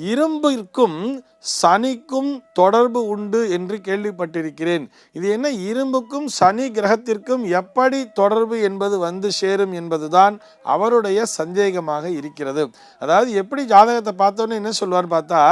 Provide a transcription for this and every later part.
இரும்பிற்கும் சனிக்கும் தொடர்பு உண்டு என்று கேள்விப்பட்டிருக்கிறேன். இது என்ன, இரும்புக்கும் சனி கிரகத்திற்கும் எப்படி தொடர்பு என்பது வந்து சேரும் என்பதுதான் அவருடைய சந்தேகமாக இருக்கிறது. அதாவது எப்படி ஜாதகத்தை பார்த்தோன்னே என்ன சொல்லுவார் பார்த்தா,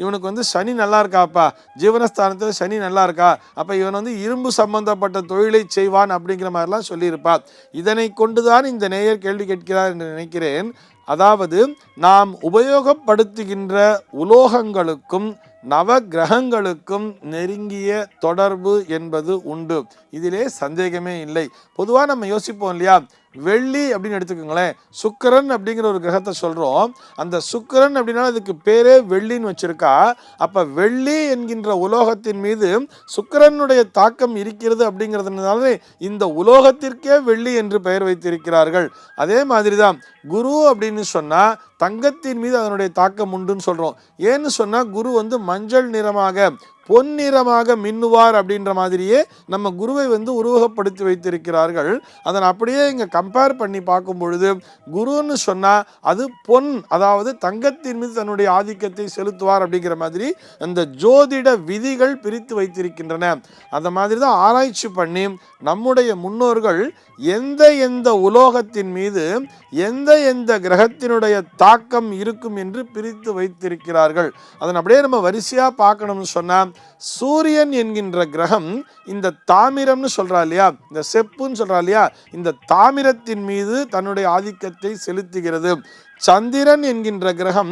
இவனுக்கு சனி நல்லா இருக்காப்பா, ஜீவனஸ்தானத்தில் சனி நல்லா இருக்கா, அப்போ இவன் இரும்பு சம்பந்தப்பட்ட தொழிலை செய்வான் அப்படிங்கிற மாதிரிலாம் சொல்லியிருப்பார். இதனை கொண்டுதான் இந்த நேயர் கேள்வி கேட்கிறார் என்று நினைக்கிறேன். அதாவது நாம் உபயோகப்படுத்துகின்ற உலோகங்களுக்கும் நவ கிரகங்களுக்கும் நெருங்கிய தொடர்பு என்பது உண்டு, இதிலே சந்தேகமே இல்லை. பொதுவாக நம்ம யோசிப்போம் இல்லையா, வெள்ளி அப்படின்னு எடுத்துக்கோங்களேன், சுக்கிரன் அப்படிங்கிற ஒரு கிரகத்தை சொல்கிறோம். அந்த சுக்கிரன் அப்படின்னா அதுக்கு பேரே வெள்ளின்னு வச்சுருக்கா. அப்போ வெள்ளி என்கின்ற உலோகத்தின் மீது சுக்கிரனுடைய தாக்கம் இருக்கிறது அப்படிங்கிறதுனாலே இந்த உலோகத்திற்கே வெள்ளி என்று பெயர் வைத்திருக்கிறார்கள். அதே மாதிரி தான் குரு அப்படின்னு சொன்னால் தங்கத்தின் மீது அதனுடைய தாக்கம் உண்டுன்னு சொல்கிறோம். ஏன்னு சொன்னால் குரு மஞ்சள் நிறமாக பொன்னிறமாக மின்னுவார் அப்படின்ற மாதிரியே நம்ம குருவை உருவகப்படுத்தி வைத்திருக்கிறார்கள். அதன் அப்படியே இங்கே கம்பேர் பண்ணி பார்க்கும் பொழுது குருன்னு சொன்னால் அது பொன், அதாவது தங்கத்தின் மீது தன்னுடைய ஆதிக்கத்தை செலுத்துவார் அப்படிங்கிற மாதிரி அந்த ஜோதிட விதிகள் பிரித்து வைத்திருக்கின்றன. அந்த மாதிரி தான் ஆராய்ச்சி பண்ணி நம்முடைய முன்னோர்கள் எந்த உலோகத்தின் மீது எந்த கிரகத்தினுடைய தாக்கம் இருக்கும் என்று பிரித்து வைத்திருக்கிறார்கள். அதன் அப்படியே நம்ம வரிசையாக பார்க்கணும்னு சொன்னால், சூரியன் என்கின்ற கிரகம் இந்த தாமிரம்னு சொல்றா இல்லையா, இந்த செப்புன்னு சொல்றா இல்லையா, இந்த தாமிரத்தின் மீது தன்னுடைய ஆதிக்கத்தை செலுத்துகிறது. சந்திரன் என்கின்ற கிரகம்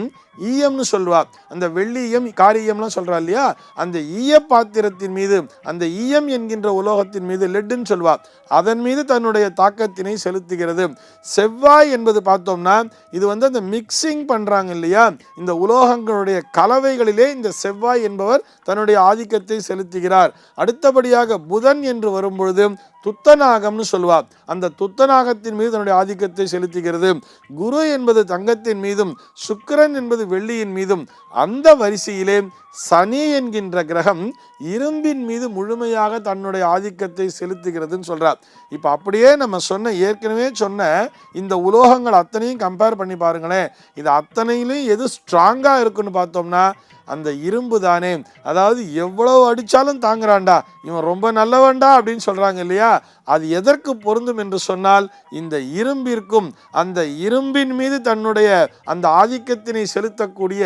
ஈயம்னு சொல்லுவா, அந்த வெள்ளியம் காரியம்லாம் சொல்றா இல்லையா, அந்த ஈய பாத்திரத்தின் மீது, அந்த ஈயம் என்கின்ற உலோகத்தின் மீது லெட்டுன்னு சொல்லுவா, அதன் மீது தன்னுடைய தாக்கத்தினை செலுத்துகிறது. செவ்வாய் என்பது பார்த்தோம்னா இது அந்த மிக்சிங் பண்றாங்க இல்லையா, இந்த உலோகங்களுடைய கலவைகளிலே இந்த செவ்வாய் என்பவர் தன்னுடைய ஆதிக்கத்தை செலுத்துகிறார். அடுத்தபடியாக புதன் என்று வரும்பொழுது துத்தநாகம்னு சொல்லுவார், அந்த துத்தநாகத்தின் மீது தன்னுடைய ஆதிக்கத்தை செலுத்துகிறது. குரு என்பது தங்கத்தின் மீதும் சுக்கிரன் என்பது வெள்ளியின் மீதும், அந்த வரிசையிலே சனி என்கின்ற கிரகம் இரும்பின் மீது முழுமையாக தன்னுடைய ஆதிக்கத்தை செலுத்துகிறதுன்னு சொல்றார். இப்போ அப்படியே நம்ம ஏற்கனவே சொன்ன இந்த உலோகங்கள் அத்தனையும் கம்பேர் பண்ணி பாருங்களேன், இது அத்தனையிலும் எது ஸ்ட்ராங்கா இருக்குன்னு பார்த்தோம்னா அந்த இரும்பு தானே. அதாவது எவ்வளவு அடித்தாலும் தாங்குறான்டா, இவன் ரொம்ப நல்லவன்டா அப்படின்னு சொல்றாங்க இல்லையா, அது எதற்கு பொருந்தும் என்று சொன்னால் இந்த இரும்பிற்கும் அந்த இரும்பின் மீது தன்னுடைய அந்த ஆதிக்கத்தினை செலுத்தக்கூடிய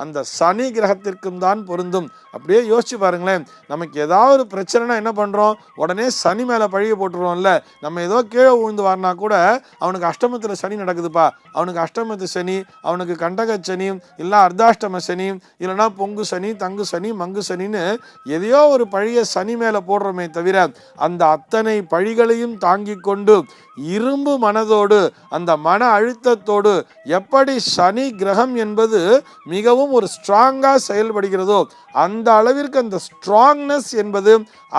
அந்த சனி கிரகத்திற்கும் தான் பொருந்தும். அப்படியே யோசிச்சு பாருங்களேன், நமக்கு ஏதாவது ஒரு பிரச்சனைனா என்ன பண்ணுறோம், உடனே சனி மேலே பழிய போட்டுருவோம்ல. நம்ம ஏதோ கீழே விழுந்து வரனா கூட அவனுக்கு அஷ்டமத்தில் சனி நடக்குதுப்பா, அவனுக்கு அஷ்டமத்து சனி, அவனுக்கு கண்டக சனி, இல்லை அர்த்தாஷ்டம சனி, இல்லைனா பொங்கு சனி, தங்கு சனி, மங்கு சனின்னு எதையோ ஒரு பழிய சனி மேலே போடுறோமே தவிர அந்த அத்தனை பழிகளையும் தாங்கி கொண்டு இரும்பு மனதோடு அந்த மன அழுத்தத்தோடு எப்படி சனி கிரகம் என்பது மிகவும் ஒரு ஸ்ட்ராங்காக செயல்படுகிறதோ அந்த அளவிற்கு அந்த ஸ்ட்ராங்னஸ் என்பது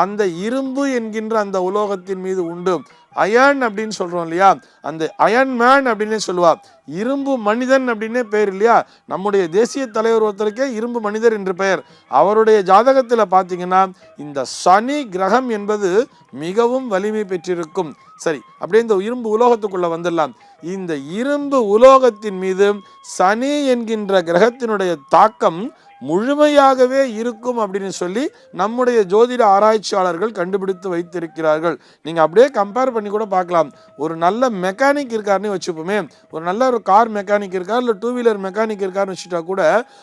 அந்த இரும்பு என்கின்ற அந்த உலோகத்தின் மீது உண்டு. அயன் அப்படின்னு சொல்றோம் இல்லையா, அந்த அயன் மேன் அப்படின்னே சொல்லுவார், இரும்பு மனிதன் அப்படின்னே பெயர் இல்லையா. நம்முடைய தேசிய தலைவர் ஒருத்தருக்கே இரும்பு மனிதர் என்று பெயர். அவருடைய ஜாதகத்தில் பார்த்தீங்கன்னா இந்த சனி கிரகம் என்பது மிகவும் வலிமை பெற்றிருக்கும். சரி, அப்படியே இந்த இரும்பு உலோகத்துக்குள்ள வந்துடலாம். இந்த இரும்பு உலோகத்தின் மீது சனி என்கின்ற கிரகத்தினுடைய தாக்கம் முழுமையாகவே இருக்கும் அப்படின்னு சொல்லி நம்முடைய ஜோதிட ஆராய்ச்சியாளர்கள் கண்டுபிடித்து வைத்திருக்கிறார்கள். நீங்கள் அப்படியே கம்பேர் பண்ணி கூட பார்க்கலாம். ஒரு நல்ல மெக்கானிக் இருக்காருன்னு வச்சுப்போமே, ஒரு நல்ல ஒரு கார் மெக்கானிக் இருக்கார், இல்லை டூ வீலர் மெக்கானிக் இருக்காருன்னு வச்சுட்டா கூட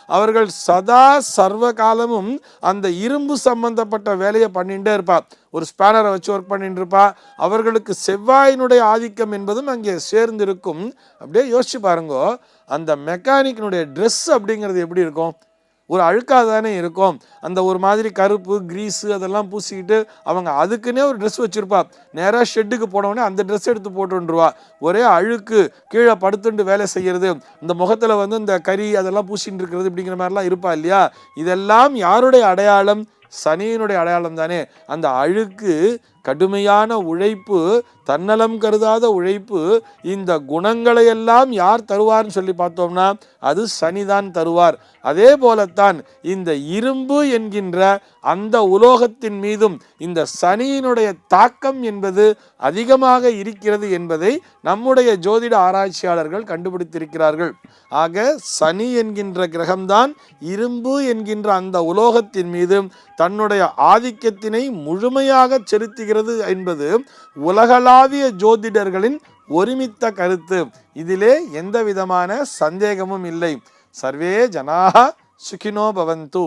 அவர்கள் சதா சர்வ காலமும் அந்த இரும்பு சம்பந்தப்பட்ட வேலையை பண்ணிகிட்டே இருப்பார். ஒரு ஸ்பேனரை வச்சு ஒர்க் பண்ணிட்டு இருப்பா. அவர்களுக்கு செவ்வாயினுடைய ஆதிக்கம் என்பதும் அங்கே சேர்ந்திருக்கும். அப்படியே யோசிச்சு பாருங்க, அந்த மெக்கானிக்கினுடைய ட்ரெஸ் அப்படிங்கிறது எப்படி இருக்கும், ஒரு அழுக்காக தானே இருக்கும். அந்த ஒரு மாதிரி கருப்பு கிரீஸு அதெல்லாம் பூசிக்கிட்டு அவங்க அதுக்குன்னே ஒரு ட்ரெஸ் வச்சுருப்பா. நேராக ஷெட்டுக்கு போனவுடனே அந்த ட்ரெஸ் எடுத்து போட்டுருவா. ஒரே அழுக்கு, கீழே படுத்துட்டு வேலை செய்கிறது, இந்த முகத்தில் இந்த கறி அதெல்லாம் பூசிட்டு இருக்கிறது இப்படிங்கிற மாதிரிலாம் இருப்பா இல்லையா. இதெல்லாம் யாருடைய அடையாளம், சனியினுடைய அடையாளம் தானே. அந்த அழுக்கு கடுமையான உழைப்பு, தன்னலம் கருதாத உழைப்பு, இந்த குணங்களை எல்லாம் யார் தருவார்னு சொல்லி பார்த்தோம்னா அது சனிதான் தருவார். அதே போலத்தான் இந்த இரும்பு என்கின்ற அந்த உலோகத்தின் மீதும் இந்த சனியினுடைய தாக்கம் என்பது அதிகமாக இருக்கிறது என்பதை நம்முடைய ஜோதிட ஆராய்ச்சியாளர்கள் கண்டுபிடித்திருக்கிறார்கள். ஆக சனி என்கின்ற கிரகம்தான் இரும்பு என்கின்ற அந்த உலோகத்தின் மீது தன்னுடைய ஆதிக்கத்தினை முழுமையாக செலுத்துகிறது என்பது உலகளாவிய ஜோதிடர்களின் ஒருமித்த கருத்து. இதிலே எந்த விதமான சந்தேகமும் இல்லை. சர்வே ஜனாஹ சுகினோ பவந்து.